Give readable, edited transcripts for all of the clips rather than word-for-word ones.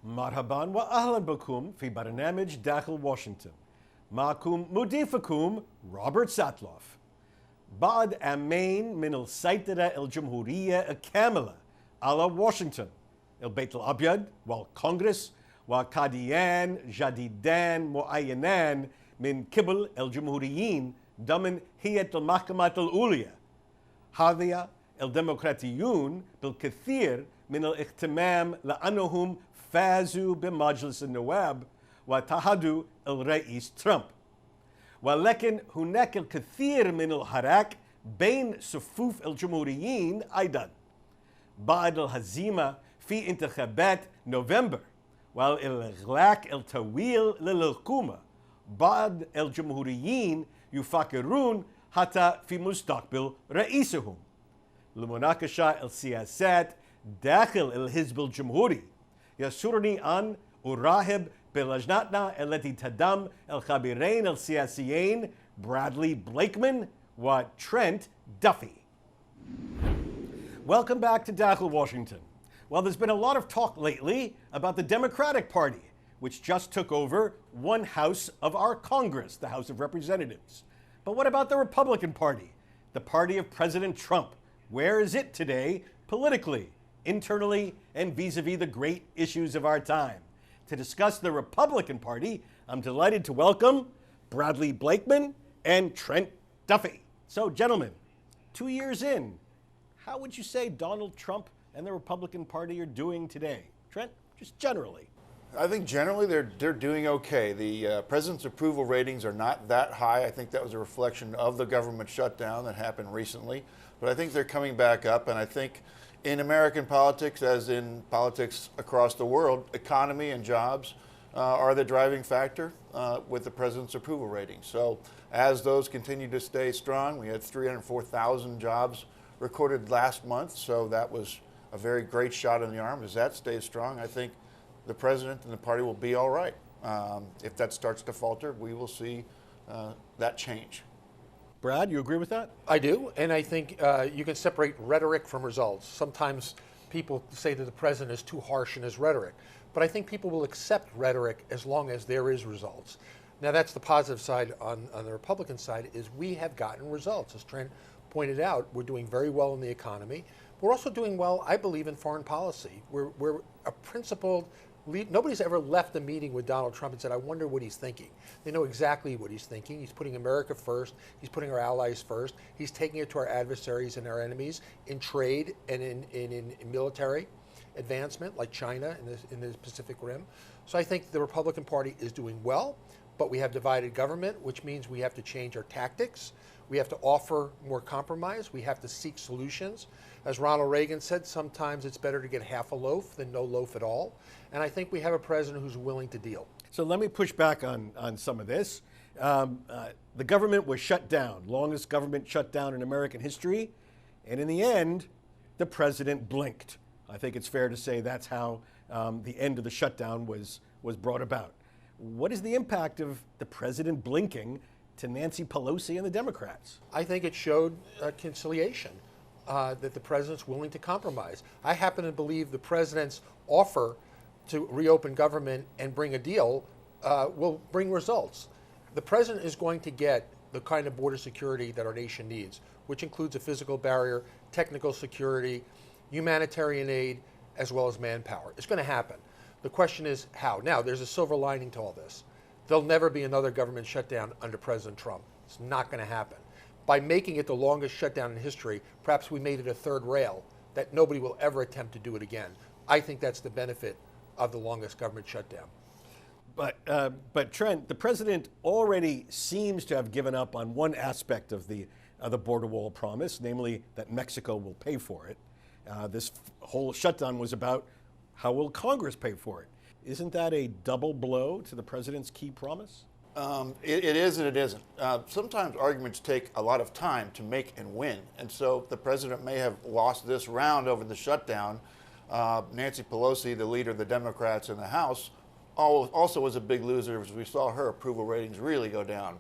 مرحبا وأهلا بكم في برنامج داخل واشنطن. معكم مضيفكم روبرت ساتلوف. بعد عامين من السيطرة الجمهورية الكاملة على واشنطن، البيت الأبيض والكونغرس وقاضيان جديدان معينان من قبل الجمهوريين ضمن هيئة المحكمة العليا. هذا الديمقراطيون بالكثير من الاهتمام لأنهم فازوا بمجلس النواب وتحدوا الرئيس ترامب. ولكن هناك الكثير من الحراك بين صفوف الجمهوريين أيضا. بعد الهزيمة في انتخابات نوفمبر والإغلاق الطويل للحكومة، بعض الجمهوريين يفكرون حتى في مستقبل رئيسهم. لمناقشة السياسات داخل الحزب الجمهوري، يسرني أن أرحب بلجنتنا التي تضم الخبيرين السياسيين برادلي بليكمان وترينت دافي. Welcome back to Dakhel, Washington. Well, there's been a lot of talk lately about the Democratic Party, which just took over one house of our Congress, the House of Representatives. But what about the Republican Party, the party of President Trump? Where is it today politically, internally, and vis-a-vis the great issues of our time? To discuss the Republican Party, I'm delighted to welcome Bradley Blakeman and Trent Duffy. So, gentlemen, 2 years in, how would you say Donald Trump and the Republican Party are doing today? Trent, just generally. I think generally they're doing okay. The president's approval ratings are not that high. I think that was a reflection of the government shutdown that happened recently. But I think they're coming back up, and I think in American politics, as in politics across the world, economy and jobs are the driving factor with the president's approval ratings. So as those continue to stay strong, we had 304,000 jobs recorded last month, so that was a very great shot in the arm. As that stays strong, I think the president and the party will be all right. If that starts to falter, we will see that change. Brad, you agree with that? I do, and I think you can separate rhetoric from results. Sometimes people say that the president is too harsh in his rhetoric, but I think people will accept rhetoric as long as there is results. Now that's the positive side. On the Republican side is we have gotten results. As Trent pointed out, we're doing very well in the economy. We're also doing well, I believe, in foreign policy. We're a principled lead. Nobody's ever left a meeting with Donald Trump and said, I wonder what he's thinking. They know exactly what he's thinking. He's putting America first. He's putting our allies first. He's taking it to our adversaries and our enemies in trade and in military advancement, like China in the Pacific Rim. So I think the Republican Party is doing well, but we have divided government, which means we have to change our tactics. We have to offer more compromise. We have to seek solutions. As Ronald Reagan said, sometimes it's better to get half a loaf than no loaf at all. And I think we have a president who's willing to deal. So let me push back on some of this. The government was shut down, longest government shutdown in American history. And in the end, the president blinked. I think it's fair to say that's how the end of the shutdown was brought about. What is the impact of the president blinking to Nancy Pelosi and the Democrats? I think it showed conciliation, that the president's willing to compromise. I happen to believe the president's offer to reopen government and bring a deal will bring results. The president is going to get the kind of border security that our nation needs, which includes a physical barrier, technical security, humanitarian aid, as well as manpower. It's going to happen. The question is how. Now, there's a silver lining to all this. There'll never be another government shutdown under President Trump. It's not going to happen. By making it the longest shutdown in history, perhaps we made it a third rail that nobody will ever attempt to do it again. I think that's the benefit of the longest government shutdown. But Trent, the president already seems to have given up on one aspect of the border wall promise, namely that Mexico will pay for it. This whole shutdown was about how will Congress pay for it. Isn't that a double blow to the president's key promise? It is and it isn't. Sometimes arguments take a lot of time to make and win, and so the president may have lost this round over the shutdown. Nancy Pelosi, the leader of the Democrats in the House, also was a big loser as we saw her approval ratings really go down.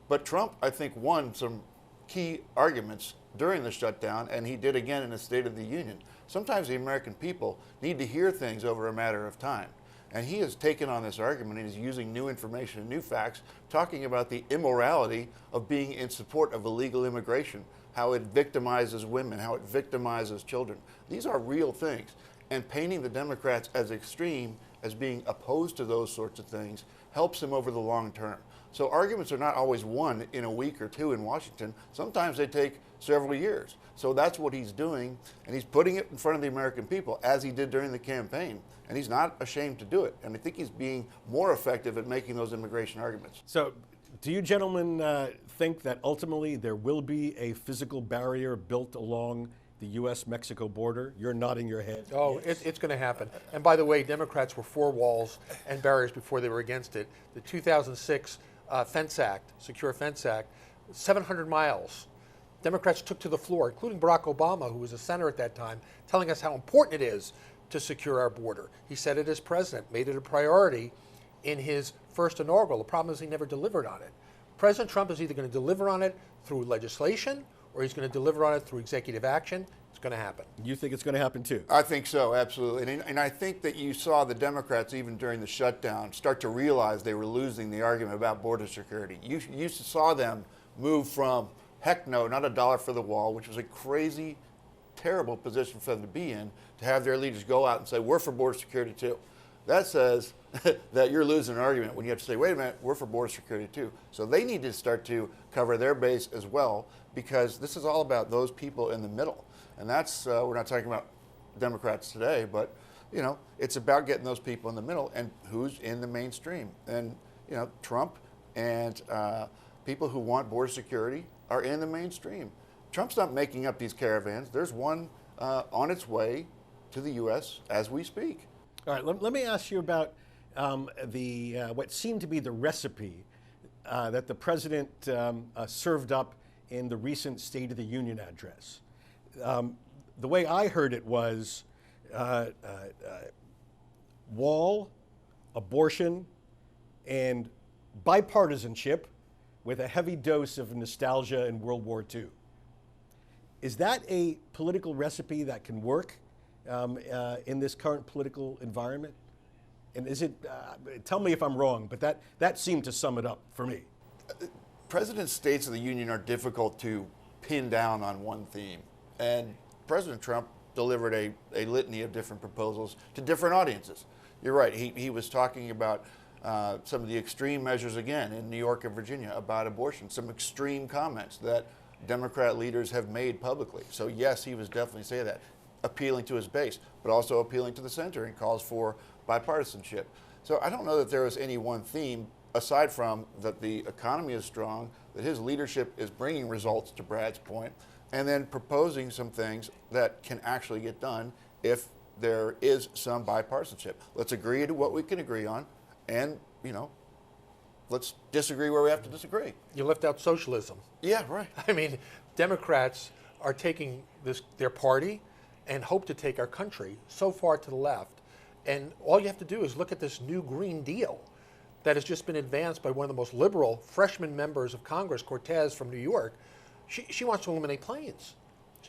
But Trump, I think, won some key arguments during the shutdown, and he did again in the State of the Union. Sometimes the American people need to hear things over a matter of time. And he has taken on this argument and he's using new information and new facts, talking about the immorality of being in support of illegal immigration, how it victimizes women, how it victimizes children. These are real things. And painting the Democrats as extreme, as being opposed to those sorts of things, helps him over the long term. So arguments are not always won in a week or two in Washington. Sometimes they take several years. So that's what he's doing, and he's putting it in front of the American people, as he did during the campaign. And he's not ashamed to do it. And I think he's being more effective at making those immigration arguments. So do you gentlemen think that ultimately there will be a physical barrier built along the U.S.-Mexico border? You're nodding your head. Oh, yes. it's going to happen. And by the way, Democrats were for walls and barriers before they were against it. The 2006 Fence Act, Secure Fence Act, 700 miles. Democrats took to the floor, including Barack Obama, who was a senator at that time, telling us how important it is to secure our border. He said it as president, made it a priority in his first inaugural. The problem is he never delivered on it. President Trump is either going to deliver on it through legislation or he's going to deliver on it through executive action. It's going to happen. You think it's going to happen too? I think so, absolutely. And I think that you saw the Democrats, even during the shutdown, start to realize they were losing the argument about border security. You saw them move from, heck no, not a dollar for the wall, which was a crazy, terrible position for them to be in, to have their leaders go out and say, we're for border security too. That says that you're losing an argument when you have to say, wait a minute, we're for border security too. So they need to start to cover their base as well, because this is all about those people in the middle. And that's, we're not talking about Democrats today, but it's about getting those people in the middle and who's in the mainstream. And Trump and people who want border security are in the mainstream. Trump's not making up these caravans. There's one on its way to the U.S. as we speak. All right, let me ask you about what seemed to be the recipe that the president served up in the recent State of the Union address. The way I heard it was wall, abortion, and bipartisanship with a heavy dose of nostalgia in World War II. Is that a political recipe that can work in this current political environment? And is it, tell me if I'm wrong, but that seemed to sum it up for me. President's States of the Union are difficult to pin down on one theme. And President Trump delivered a litany of different proposals to different audiences. You're right, he was talking about some of the extreme measures again in New York and Virginia about abortion, some extreme comments that Democrat leaders have made publicly. So yes, he was definitely saying that, appealing to his base, but also appealing to the center and calls for bipartisanship. So I don't know that there was any one theme, aside from that the economy is strong, that his leadership is bringing results, to Brad's point, and then proposing some things that can actually get done if there is some bipartisanship. Let's agree to what we can agree on, and let's disagree where we have to disagree. You left out socialism. Yeah, right. I mean, Democrats are taking their party and hope to take our country so far to the left. And all you have to do is look at this new Green Deal that has just been advanced by one of the most liberal freshman members of Congress, Cortez from New York. She wants to eliminate planes.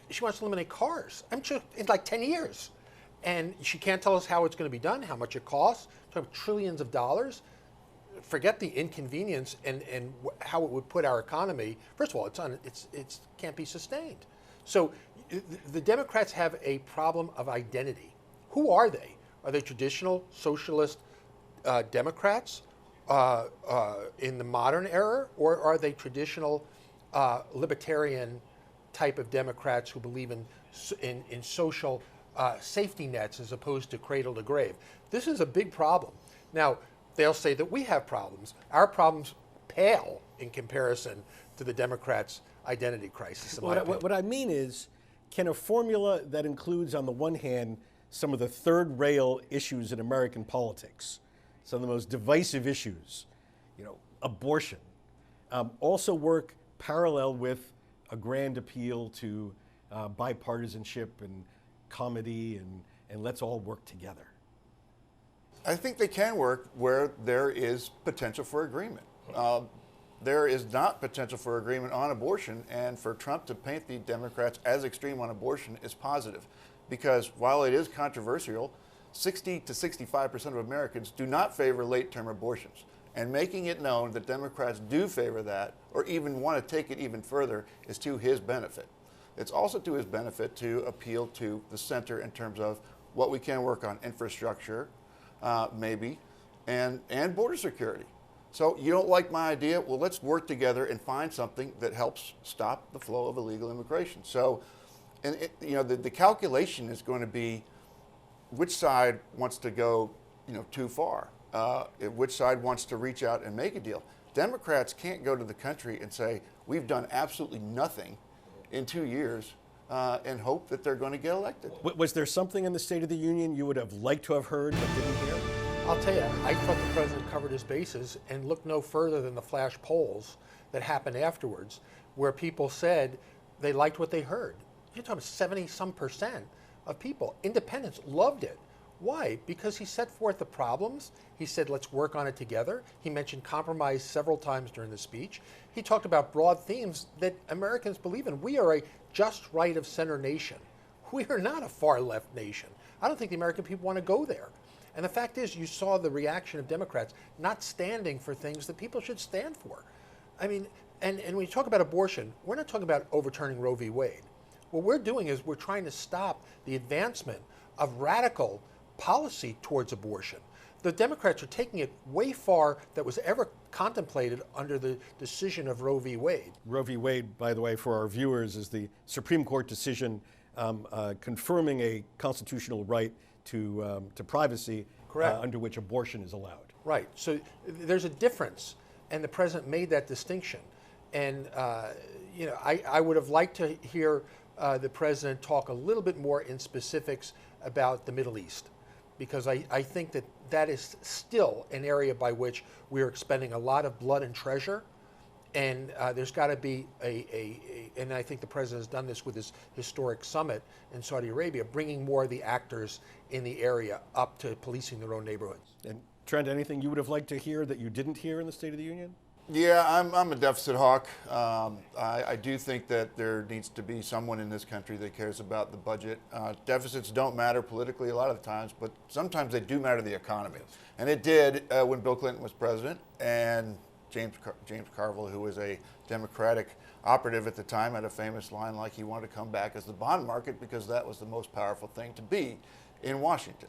She wants to eliminate cars. In like 10 years. And she can't tell us how it's going to be done, how much it costs. Talking about trillions of dollars. Forget the inconvenience and how it would put our economy. First of all, it can't be sustained. So the Democrats have a problem of identity. Who are they? Are they traditional socialist Democrats in the modern era, or are they traditional libertarian type of Democrats who believe in social safety nets as opposed to cradle to grave? This is a big problem. Now, they'll say that we have problems. Our problems pale in comparison to the Democrats' identity crisis. What I mean is, can a formula that includes, on the one hand, some of the third rail issues in American politics, some of the most divisive issues, abortion, also work parallel with a grand appeal to bipartisanship and comedy and let's all work together? I think they can work where there is potential for agreement. There is not potential for agreement on abortion, and for Trump to paint the Democrats as extreme on abortion is positive, because while it is controversial, 60 to 65% of Americans do not favor late-term abortions. And making it known that Democrats do favor that, or even want to take it even further, is to his benefit. It's also to his benefit to appeal to the center in terms of what we can work on, infrastructure, maybe, and border security. So you don't like my idea? Well, let's work together and find something that helps stop the flow of illegal immigration. So, and the calculation is going to be which side wants to go, too far. Which side wants to reach out and make a deal. Democrats can't go to the country and say, we've done absolutely nothing in 2 years and hope that they're going to get elected. Was there something in the State of the Union you would have liked to have heard but didn't hear? I'll tell you, I thought the president covered his bases and looked no further than the flash polls that happened afterwards, where people said they liked what they heard. You're talking 70-some% of people, independents, loved it. Why? Because he set forth the problems. He said, let's work on it together. He mentioned compromise several times during the speech. He talked about broad themes that Americans believe in. We are a just right of center nation. We are not a far left nation. I don't think the American people want to go there. And the fact is, you saw the reaction of Democrats not standing for things that people should stand for. I mean, and when you talk about abortion, we're not talking about overturning Roe v. Wade. What we're doing is we're trying to stop the advancement of radical policy towards abortion. The Democrats are taking it way far that was ever contemplated under the decision of Roe v. Wade. Roe v. Wade, by the way, for our viewers, is the Supreme Court decision confirming a constitutional right to privacy, under which abortion is allowed. Right. So there's a difference, and the president made that distinction. And I would have liked to hear the president talk a little bit more in specifics about the Middle East, because I think that that is still an area by which we are expending a lot of blood and treasure, and there's got to be and I think the president has done this with his historic summit in Saudi Arabia, bringing more of the actors in the area up to policing their own neighborhoods. And Trent, anything you would have liked to hear that you didn't hear in the State of the Union? Yeah, I'm a deficit hawk. I do think that there needs to be someone in this country that cares about the budget. Deficits don't matter politically a lot of the times, but sometimes they do matter to the economy. And it did when Bill Clinton was president, and James Carville, who was a Democratic operative at the time, had a famous line like he wanted to come back as the bond market because that was the most powerful thing to be in Washington.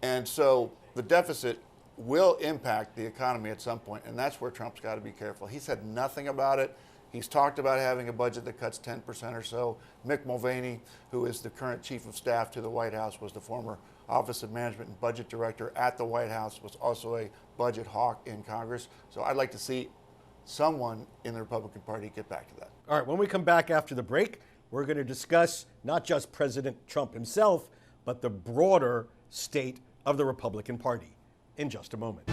And so the deficit will impact the economy at some point, and that's where Trump's got to be careful. He said nothing about it. He's talked about having a budget that cuts 10% or so. Mick Mulvaney, who is the current chief of staff to the White House, was the former Office of Management and Budget Director at the White House, was also a budget hawk in Congress. So I'd like to see someone in the Republican Party get back to that. All right, when we come back after the break, we're going to discuss not just President Trump himself, but the broader state of the Republican Party in just a moment.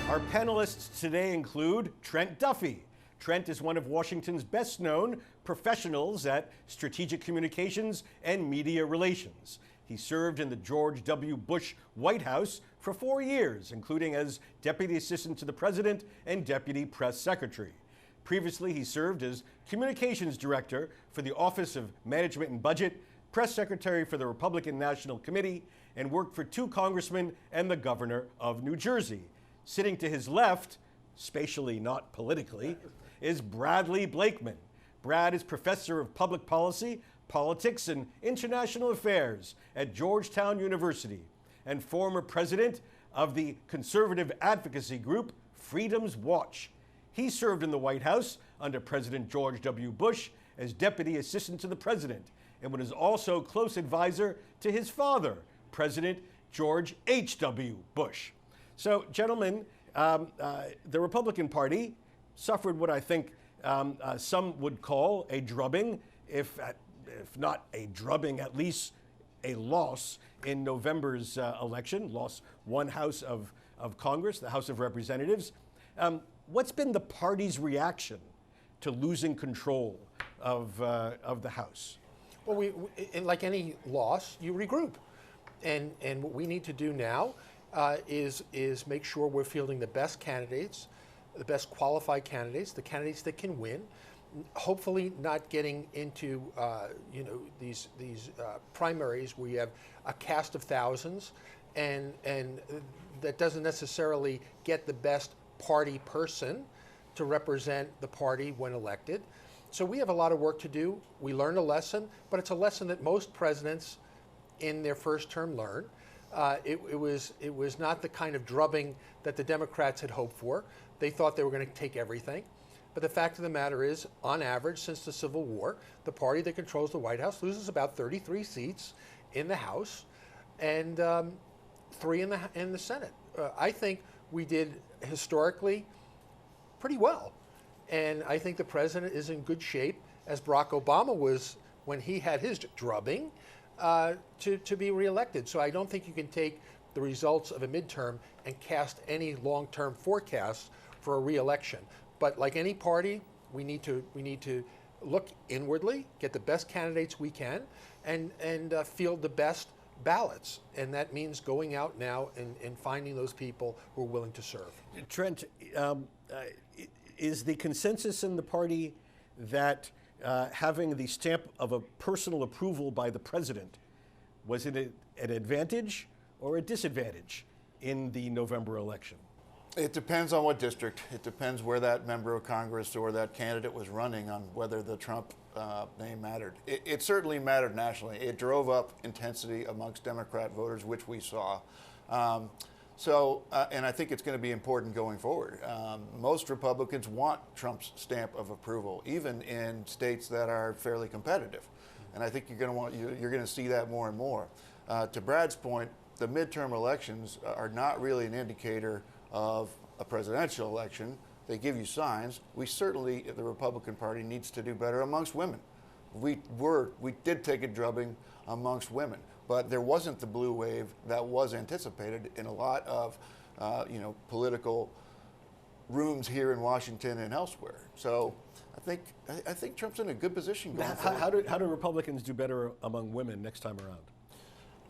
Our panelists today include Trent Duffy. Trent is one of Washington's best-known professionals at strategic communications and media relations. He served in the George W. Bush White House for 4 years, including as Deputy Assistant to the President and Deputy Press Secretary. Previously, he served as Communications Director for the Office of Management and Budget, Press Secretary for the Republican National Committee, and worked for 2 congressmen and the Governor of New Jersey. Sitting to his left, spatially not politically, is Bradley Blakeman. Brad is Professor of Public Policy, Politics, and International Affairs at Georgetown University and former president of the conservative advocacy group Freedom's Watch. He served in the White House under President George W. Bush as Deputy Assistant to the President and was also close advisor to his father, President George H.W. Bush. So, gentlemen, the Republican Party suffered what I think some would call a drubbing, if not a drubbing, at least a loss in November's election, lost 1 House of Congress, the House of Representatives. What's been the party's reaction to losing control of the House? Well, we like any loss, you regroup. And what we need to do now is make sure we're fielding the best candidates, the best qualified candidates, the candidates that can win. hopefully not getting into these primaries where you have a cast of thousands, and that doesn't necessarily get the best party person to represent the party when elected. So we have a lot of work to do. We learned a lesson, but it's a lesson that most presidents in their first term learn. It was not the kind of drubbing that the Democrats had hoped for. They thought they were going to take everything. But the fact of the matter is, on average, since the Civil War, the party that controls the White House loses about 33 seats in the House and 3 in the Senate. I think we did historically pretty well. And I think the president is in good shape, as Barack Obama was when he had his drubbing, to be reelected. So I don't think you can take the results of a midterm and cast any long-term forecasts for a reelection. But like any party, we need to look inwardly, get the best candidates we can, and field the best ballots. And that means going out now and finding those people who are willing to serve. Trent, is the consensus in the party that having the stamp of a personal approval by the president was it an advantage or a disadvantage in the November election? It depends on what district. It depends where that member of Congress or that candidate was running on whether the Trump name mattered. It certainly mattered nationally. It drove up intensity amongst Democrat voters, which we saw. And I think it's going to be important going forward. Most Republicans want Trump's stamp of approval, even in states that are fairly competitive. And I think you're going to see that more and more. To Brad's point, the midterm elections are not really an indicator of a presidential election. They give you signs. We certainly, the Republican Party, needs to do better amongst women. We did take a drubbing amongst women, but there wasn't the blue wave that was anticipated in a lot of political rooms here in Washington and elsewhere. So I think Trump's in a good position going forward. How do Republicans do better among women next time around?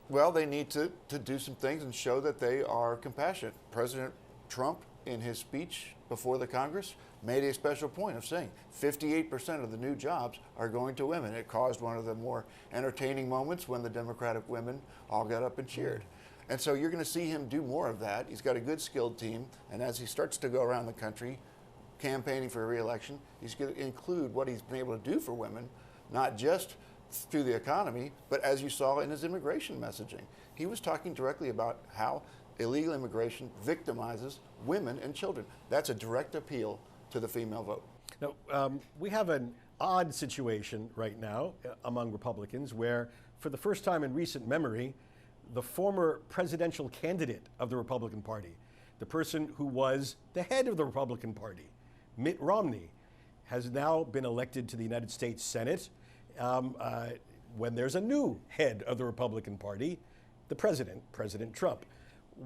Well, they need to do some things and show that they are compassionate. President Trump, in his speech before the Congress, made a special point of saying 58% of the new jobs are going to women. It caused one of the more entertaining moments when the Democratic women all got up and cheered. And so you're going to see him do more of that. He's got a good skilled team, and as he starts to go around the country campaigning for a re-election, he's going to include what he's been able to do for women, not just through the economy, but as you saw in his immigration messaging. He was talking directly about how illegal immigration victimizes women and children. That's a direct appeal to the female vote. Now, we have an odd situation right now among Republicans where, for the first time in recent memory, the former presidential candidate of the Republican Party, the person who was the head of the Republican Party, Mitt Romney, has now been elected to the United States Senate when there's a new head of the Republican Party, the president, President Trump.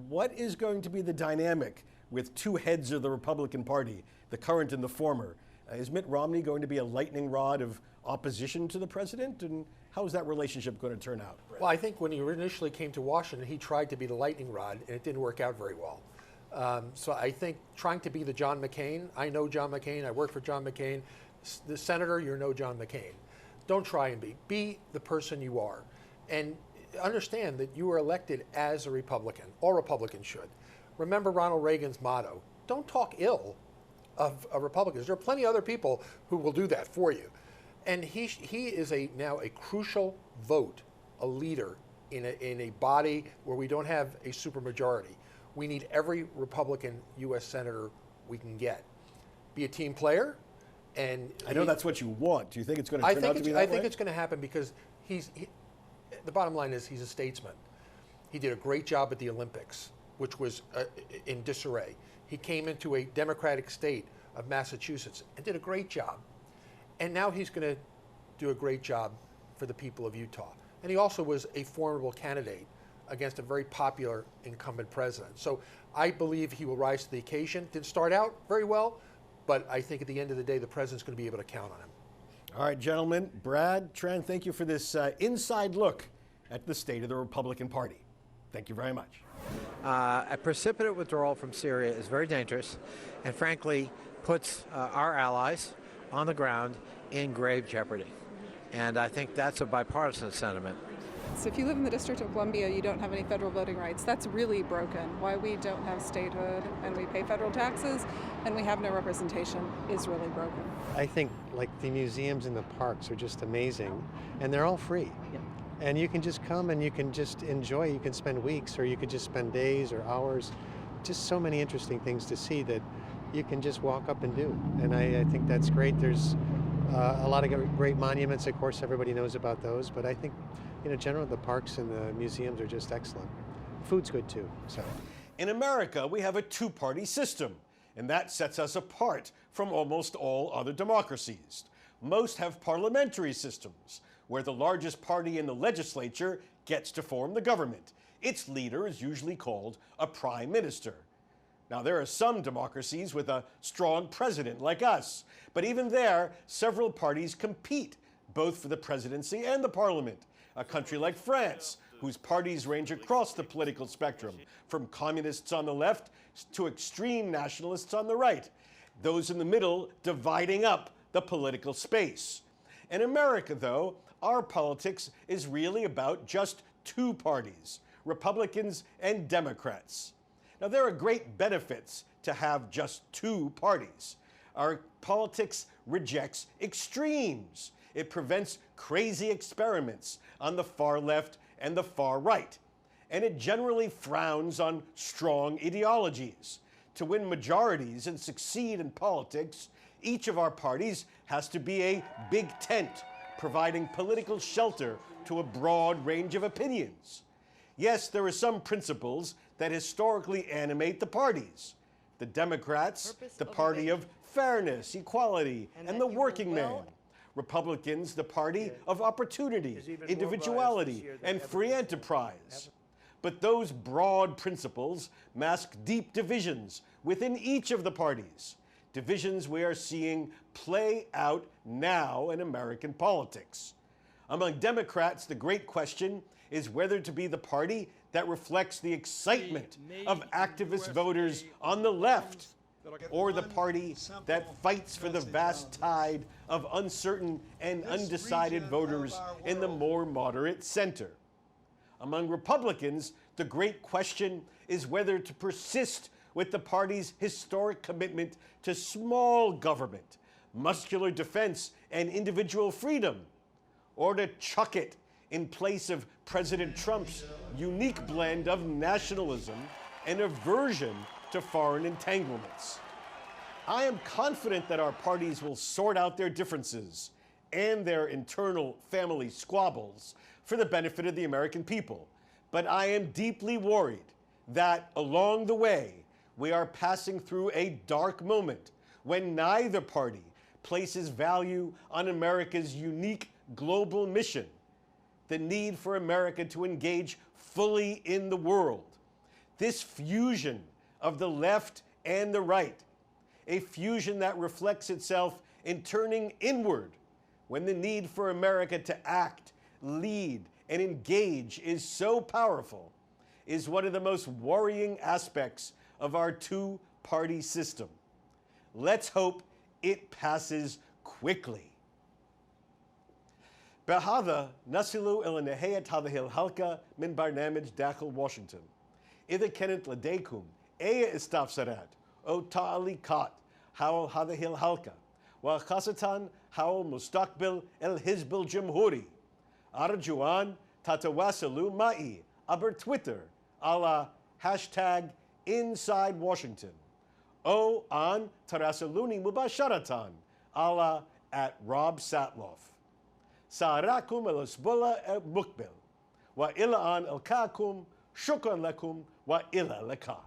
What is going to be the dynamic with two heads of the Republican Party, the current and the former? Is Mitt Romney going to be a lightning rod of opposition to the president? And how is that relationship going to turn out? Well, I think when he initially came to Washington, he tried to be the lightning rod, and it didn't work out very well. So I think trying to be the John McCain, I know John McCain, I worked for John McCain. The senator, you're no John McCain. Don't try and be. Be the person you are. And understand that you were elected as a Republican. All Republicans should. Remember Ronald Reagan's motto, don't talk ill of Republicans. There are plenty of other people who will do that for you. And he is now a crucial vote, a leader in a body where we don't have a supermajority. We need every Republican U.S. senator we can get. Be a team player. And I know that's what you want. Do you think it's going to turn out to be that way? I think it's going to happen because the bottom line is he's a statesman. He did a great job at the Olympics, which was in disarray. He came into a Democratic state of Massachusetts and did a great job. And now he's going to do a great job for the people of Utah. And he also was a formidable candidate against a very popular incumbent president. So I believe he will rise to the occasion. Didn't start out very well, but I think at the end of the day, the president's going to be able to count on him. All right, gentlemen. Brad, Trent, thank you for this inside look at the state of the Republican Party. Thank you very much. A precipitate withdrawal from Syria is very dangerous and frankly puts our allies on the ground in grave jeopardy. And I think that's a bipartisan sentiment. So if you live in the District of Columbia, you don't have any federal voting rights. That's really broken. Why we don't have statehood and we pay federal taxes and we have no representation is really broken. I think like the museums and the parks are just amazing, and they're all free. Yep. And you can just come and you can just enjoy. You can spend weeks or you could just spend days or hours. Just so many interesting things to see that you can just walk up and do. And I think that's great. There's a lot of great monuments, of course, everybody knows about those, but I think, generally the parks and the museums are just excellent. Food's good too, so. In America, we have a two-party system, and that sets us apart from almost all other democracies. Most have parliamentary systems, where the largest party in the legislature gets to form the government. Its leader is usually called a prime minister. Now, there are some democracies with a strong president like us, but even there, several parties compete, both for the presidency and the parliament. A country like France, whose parties range across the political spectrum, from communists on the left to extreme nationalists on the right, those in the middle dividing up the political space. In America, though, our politics is really about just two parties, Republicans and Democrats. Now, there are great benefits to have just two parties. Our politics rejects extremes. It prevents crazy experiments on the far left and the far right. And it generally frowns on strong ideologies. To win majorities and succeed in politics, each of our parties has to be a big tent, providing political shelter to a broad range of opinions. Yes, there are some principles that historically animate the parties. The Democrats, the party of fairness, equality, and the working man. Republicans, the party of opportunity, individuality, and free enterprise. But those broad principles mask deep divisions within each of the parties, divisions we are seeing play out now in American politics. Among Democrats, the great question is whether to be the party that reflects the excitement of activist voters on the left, or the party that fights for the vast tide of uncertain and undecided voters in the more moderate center. Among Republicans, the great question is whether to persist with the party's historic commitment to small government, muscular defense, and individual freedom, or to chuck it in place of President Trump's unique blend of nationalism and aversion to foreign entanglements. I am confident that our parties will sort out their differences and their internal family squabbles for the benefit of the American people. But I am deeply worried that along the way, we are passing through a dark moment when neither party places value on America's unique global mission, the need for America to engage fully in the world. This fusion of the left and the right, a fusion that reflects itself in turning inward when the need for America to act, lead, and engage is so powerful, is one of the most worrying aspects of our two-party system. Let's hope it passes quickly. بهذا نصل إلى نهاية هذه الحلقة من برنامج داخل واشنطن. إذا كانت لديكم أي استفسارات أو تعليقات حول هذه الحلقة وخاصة حول مستقبل الحزب الجمهوري، أرجو أن تتواصلوا معي عبر تويتر على هاشتاج Inside Washington أو أن تراسلوني مباشرة على @RobSatloff. سأراكم الأسبوع المقبل وإلى أن ألقاكم، شكرا لكم وإلى اللقاء.